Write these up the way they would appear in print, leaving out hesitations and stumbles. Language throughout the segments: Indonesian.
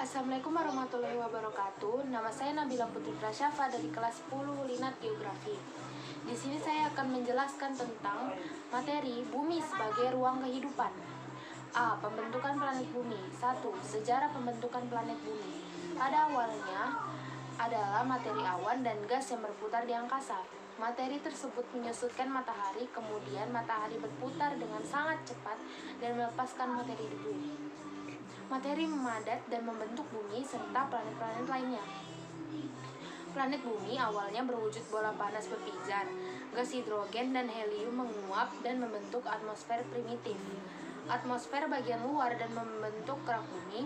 Assalamualaikum warahmatullahi wabarakatuh. Nama saya Nabila Putri Prasyafa dari kelas 10 Linat Geografi. Di sini saya akan menjelaskan tentang materi bumi sebagai ruang kehidupan. A. Pembentukan planet bumi. 1. Sejarah pembentukan planet bumi. Pada awalnya adalah materi awan dan gas yang berputar di angkasa. Materi tersebut menyusutkan matahari, kemudian matahari berputar dengan sangat cepat dan melepaskan materi debu. Materi memadat dan membentuk bumi serta planet-planet lainnya. Planet bumi awalnya berwujud bola panas berpijar. Gas hidrogen dan helium menguap dan membentuk atmosfer primitif. Atmosfer bagian luar dan membentuk kerak bumi.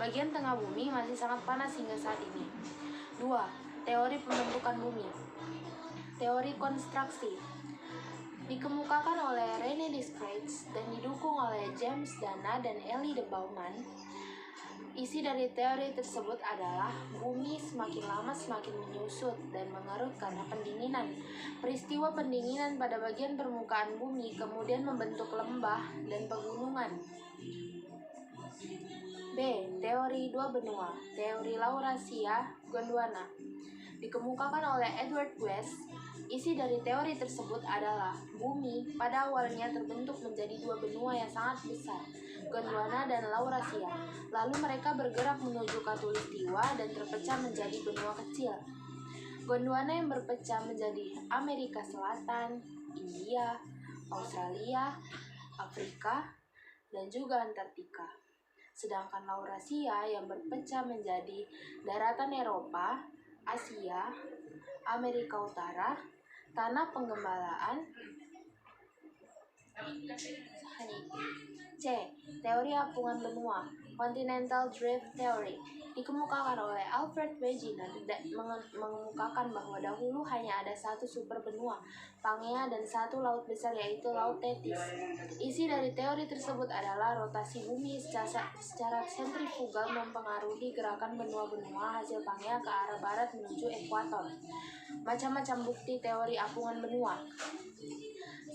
Bagian tengah bumi masih sangat panas hingga saat ini. 2. Teori pembentukan bumi. Teori konstruksi dikemukakan oleh René Descartes dan didukung oleh James Dana dan Elie de Bauman. Isi dari teori tersebut adalah bumi semakin lama semakin menyusut dan mengerut karena pendinginan. Peristiwa pendinginan pada bagian permukaan bumi kemudian membentuk lembah dan pegunungan. B. Teori dua benua. Teori Laurasia Gondwana dikemukakan oleh Edward West. Isi dari teori tersebut adalah bumi pada awalnya terbentuk menjadi dua benua yang sangat besar, Gondwana dan Laurasia. Lalu mereka bergerak menuju Khatulistiwa dan terpecah menjadi benua kecil. Gondwana yang berpecah menjadi Amerika Selatan, India, Australia, Afrika, dan juga Antartika. Sedangkan Laurasia yang berpecah menjadi daratan Eropa, Asia, Amerika Utara, tanah penggembalaan. C. Teori apungan benua. Continental Drift Theory dikemukakan oleh Alfred Wegener dan mengemukakan bahwa dahulu hanya ada satu super benua, Pangea, dan satu laut besar yaitu Laut Tethys. Isi dari teori tersebut adalah rotasi bumi secara sentrifugal mempengaruhi gerakan benua-benua hasil Pangea ke arah barat menuju ekuator. Macam-macam bukti teori apungan benua.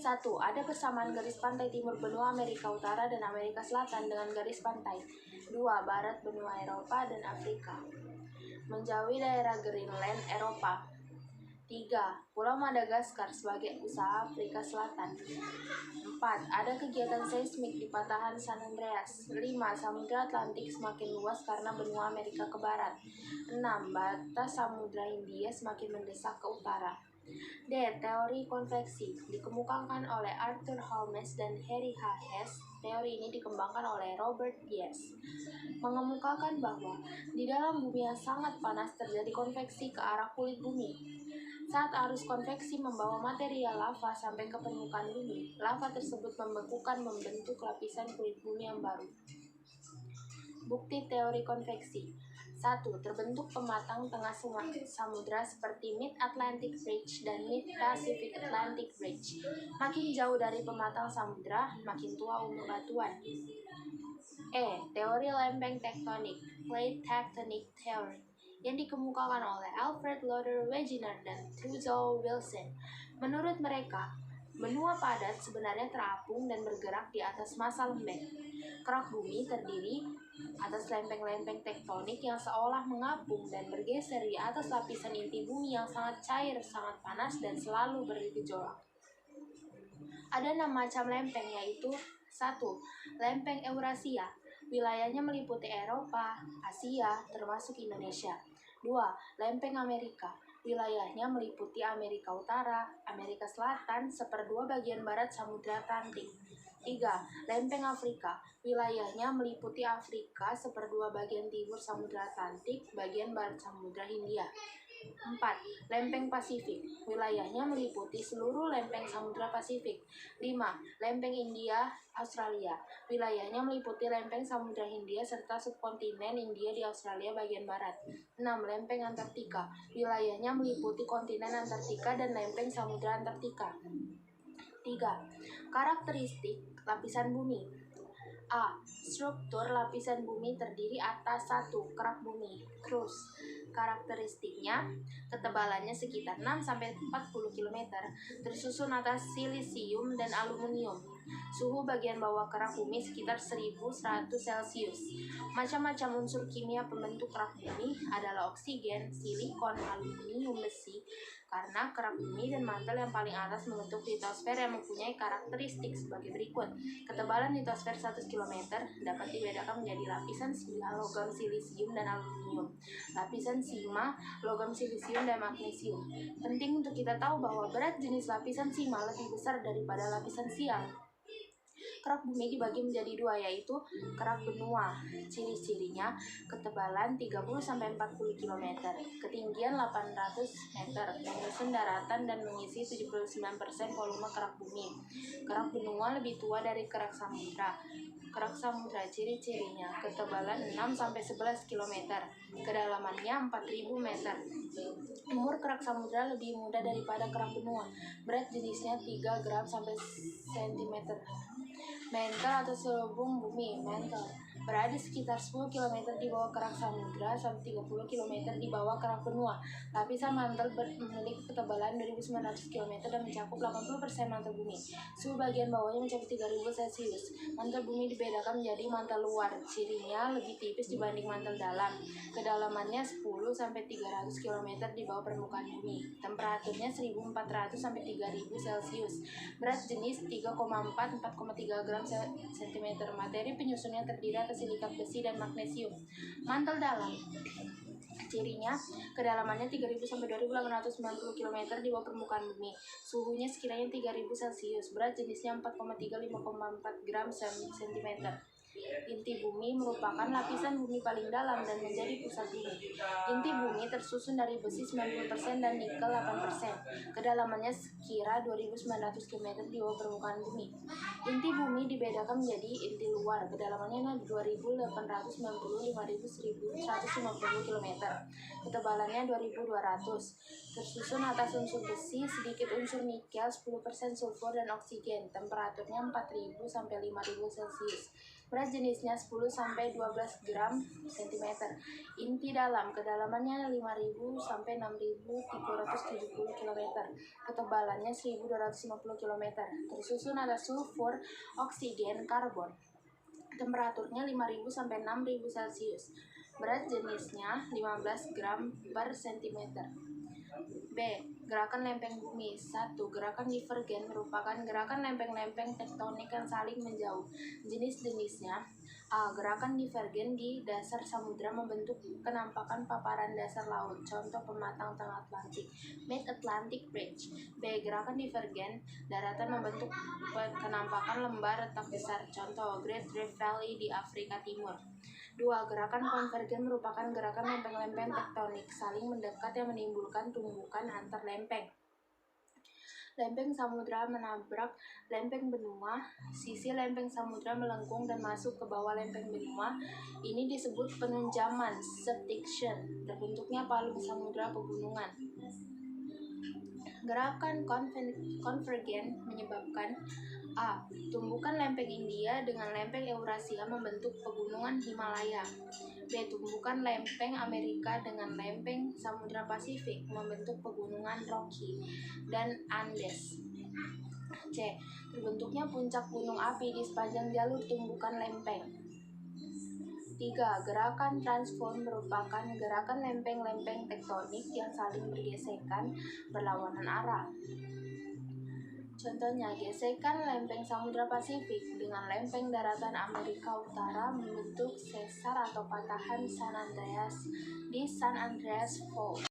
1. Ada persamaan garis pantai timur benua Amerika Utara dan Amerika Selatan dengan garis pantai 2. Barat benua Eropa dan Afrika menjauhi daerah Greenland Eropa. 3. Pulau Madagaskar sebagai usaha Afrika Selatan. 4. Ada kegiatan seismik di patahan San Andreas. 5. Samudra Atlantik semakin luas karena benua Amerika ke barat. 6. Batas Samudra Hindia semakin mendesak ke utara. D. Teori konveksi dikemukakan oleh Arthur Holmes dan Harry H. Hess. Teori ini dikembangkan oleh Robert Diaz, mengemukakan bahwa di dalam bumi yang sangat panas terjadi konveksi ke arah kulit bumi. Saat arus konveksi membawa material lava sampai ke permukaan bumi, lava tersebut membekukan membentuk lapisan kulit bumi yang baru. Bukti teori konveksi. 1. Terbentuk pematang tengah samudra seperti Mid-Atlantic Ridge dan Mid-Pacific Atlantic Ridge. Makin jauh dari pematang samudra, makin tua umur batuan. E. Teori lempeng tektonik, Plate Tectonic Theory, yang dikemukakan oleh Alfred Loder Wegener dan Theodore Wilson. Menurut mereka, benua padat sebenarnya terapung dan bergerak di atas massa lembek. Kerak bumi terdiri atas lempeng-lempeng tektonik yang seolah mengapung dan bergeser di atas lapisan inti bumi yang sangat cair, sangat panas, dan selalu bergejolak. Ada 6 macam lempeng, yaitu 1. Lempeng Eurasia, wilayahnya meliputi Eropa, Asia, termasuk Indonesia. 2. Lempeng Amerika, wilayahnya meliputi Amerika Utara, Amerika Selatan, 1/2 bagian barat Samudra Atlantik. 3. Lempeng Afrika, wilayahnya meliputi Afrika, 1/2 bagian timur Samudra Atlantik, bagian barat Samudra Hindia. 4. Lempeng Pasifik, wilayahnya meliputi seluruh lempeng Samudra Pasifik. 5. Lempeng India Australia, wilayahnya meliputi lempeng Samudra Hindia serta subkontinen India di Australia bagian barat. 6. Lempeng Antartika, wilayahnya meliputi kontinen Antartika dan lempeng Samudra Antartika. 3. Karakteristik lapisan bumi. A. Struktur lapisan bumi terdiri atas 1. Kerak bumi, crust. Karakteristiknya, ketebalannya sekitar 6-40 km, tersusun atas silisium dan aluminium. Suhu bagian bawah kerak bumi sekitar 1100 Celcius. Macam-macam unsur kimia pembentuk kerak bumi adalah oksigen, silikon, aluminium, besi. Karena kerak bumi dan mantel yang paling atas membentuk litosfer yang mempunyai karakteristik sebagai berikut. Ketebalan litosfer 100 km dapat dibedakan menjadi lapisan sila, logam silisium, dan aluminium. Lapisan sima, logam silisium, dan magnesium. Penting untuk kita tahu bahwa berat jenis lapisan sima lebih besar daripada lapisan sial. Kerak bumi dibagi menjadi dua, yaitu kerak benua. Ciri-cirinya ketebalan 30-40 km, ketinggian 800 meter, menyusun daratan dan mengisi 79% volume kerak bumi. Kerak benua lebih tua dari kerak samudra. Kerak samudra ciri-cirinya ketebalan 6-11 km, kedalamannya 4000 meter. Umur kerak samudra lebih muda daripada kerak benua. Berat jenisnya 3 gram sampai cm. Mantle atau selubung bumi, mantle, berada sekitar 10 km di bawah kerak samudra sampai 30 km di bawah kerak benua. Lapisan mantle memiliki ketebalan 2900 km dan mencakup 80% mantle bumi. Suhu bagian bawahnya mencapai 3000 Celcius. Mantle bumi dibedakan menjadi mantle luar. Cirinya lebih tipis dibanding mantle dalam. Kedalamannya 10-300 km di bawah permukaan bumi. Temperaturnya 1400 sampai 3000 Celcius. Berat jenis 3,4-4,3 gram cm. Materi penyusunnya terdiri atas silikat besi dan magnesium. Mantel dalam, cirinya kedalamannya 3000 sampai 2890 km di bawah permukaan bumi. Suhunya sekiranya 3000 Celcius. Berat jenisnya 4,3-5,4 gram cm. Inti bumi merupakan lapisan bumi paling dalam dan menjadi pusat bumi. Inti bumi tersusun dari besi 90% dan nikel 8%. Kedalamannya sekira 2900 km di bawah permukaan bumi. Inti bumi dibedakan menjadi inti luar. Kedalamannya 2890-5150 km. Ketebalannya 2200. Tersusun atas unsur besi, sedikit unsur nikel, 10% sulfur dan oksigen. Temperaturnya 4000 sampai 5000 Celcius. Berat jenisnya 10 sampai 12 gram cm. Inti dalam, kedalamannya 5000 sampai 6370 km. Ketebalannya 1250 km. Tersusun atas sulfur, oksigen, karbon. Temperaturnya 5000 sampai 6000 Celcius. Berat jenisnya 15 gram per cm. B. Gerakan lempeng bumi. 1. Gerakan divergen merupakan gerakan lempeng-lempeng tektonik yang saling menjauh. Jenis-jenisnya: A. Gerakan divergen di dasar samudra membentuk kenampakan paparan dasar laut. Contoh pematang tengah Atlantik, Mid-Atlantic Ridge. B. Gerakan divergen daratan membentuk kenampakan lembah retak besar. Contoh Great Rift Valley di Afrika Timur. 2. Gerakan konvergen merupakan gerakan lempeng-lempeng tektonik saling mendekat yang menimbulkan tumbukan antar lempeng. Lempeng samudra menabrak lempeng benua, sisi lempeng samudra melengkung dan masuk ke bawah lempeng benua. Ini disebut penunjaman, subduction, terbentuknya palung samudra pegunungan. Gerakan konvergen menyebabkan: A. Tumbukan lempeng India dengan lempeng Eurasia membentuk pegunungan Himalaya. B. Tumbukan lempeng Amerika dengan lempeng Samudra Pasifik membentuk pegunungan Rocky dan Andes. C. Terbentuknya puncak gunung api di sepanjang jalur tumbukan lempeng. 3. Gerakan transform merupakan gerakan lempeng-lempeng tektonik yang saling bergesekan berlawanan arah. Contohnya, gesekan lempeng Samudra Pasifik dengan lempeng daratan Amerika Utara membentuk sesar atau patahan San Andreas di San Andreas Fault.